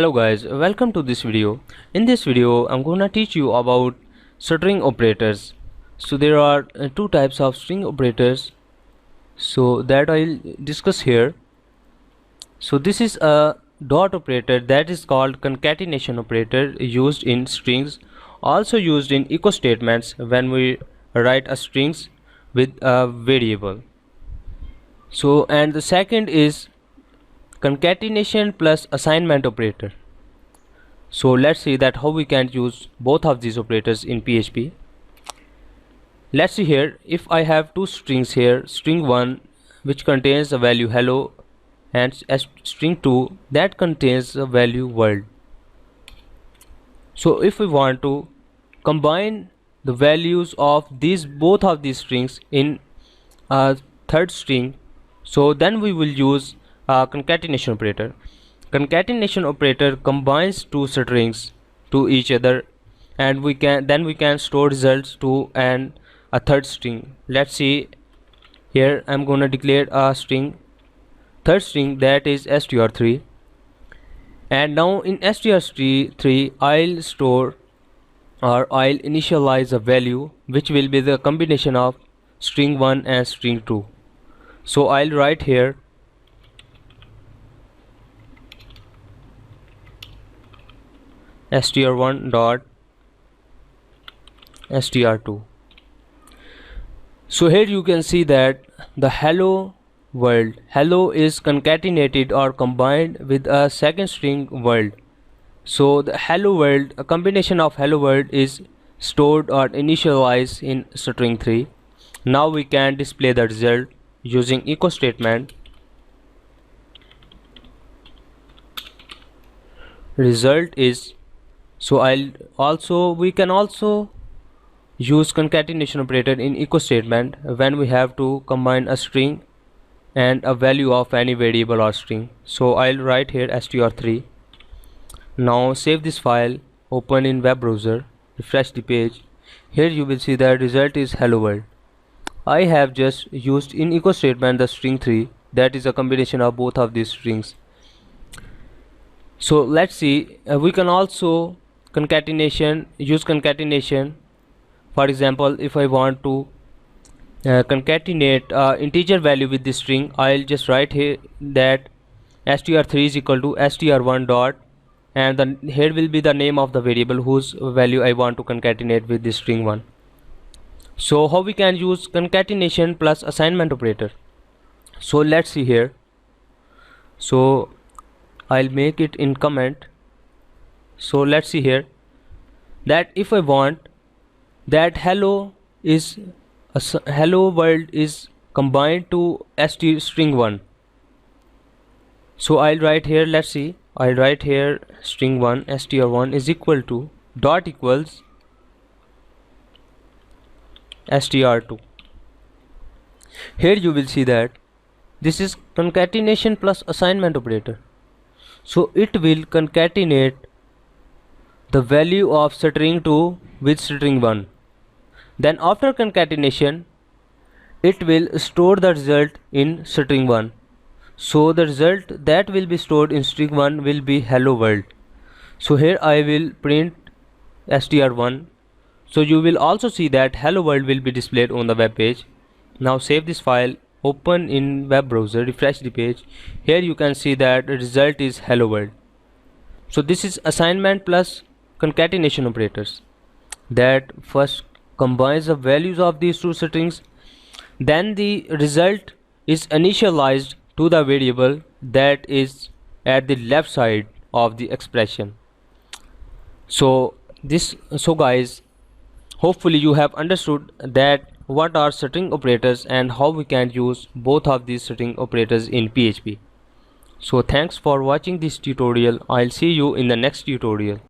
Hello guys, welcome to this video. In this video I'm gonna teach you about string operators. So there are two types of string operators, so that I'll discuss here. So this is a dot operator that is called concatenation operator, used in strings, also used in echo statements when we write a strings with a variable. So and the second is concatenation plus assignment operator. So let's see that how we can use both of these operators in PHP. Let's see here, if I have two strings here, string 1 which contains the value hello and string 2 that contains the value world. So if we want to combine the values of both of these strings in a third string, so then we will use a concatenation operator. Concatenation operator combines two strings to each other, and we can store results to a third string. Let's see here, I'm gonna declare a third string, that is str3, and now in str3 I'll store or I'll initialize a value which will be the combination of string 1 and string 2. So I'll write here str1 dot str2. So here you can see that the hello is concatenated or combined with a second string world. So the hello world, a combination of hello world, is stored or initialized in string 3. Now we can display the result using echo statement. Result is, so we can also use concatenation operator in echo statement when we have to combine a string and a value of any variable or string. So I'll write here str3. Now save this file, open in web browser, refresh the page. Here you will see that result is hello world. I have just used in echo statement the string 3, that is a combination of both of these strings. So let's see, we can also use concatenation. For example, if I want to concatenate integer value with this string, I'll just write here that str3 is equal to str1 dot, and here will be the name of the variable whose value I want to concatenate with this string 1. So how we can use concatenation plus assignment operator? So let's see here. So I'll make it in comment. So let's see here that if I want that hello world is combined to string 1, so I'll write here, let's see, I'll write here string 1 str1 is equal to dot equals str2. Here you will see that this is concatenation plus assignment operator. So it will concatenate the value of string 2 with string 1. Then after concatenation it will store the result in string 1. So the result that will be stored in string 1 will be hello world. So here I will print str1. So you will also see that hello world will be displayed on the web page. Now save this file, open in web browser, refresh the page. Here you can see that the result is hello world. So this is assignment plus concatenation operators, that first combines the values of these two strings, then the result is initialized to the variable that is at the left side of the expression. So guys, hopefully you have understood that what are string operators and how we can use both of these string operators in PHP. So thanks for watching this tutorial. I'll see you in the next tutorial.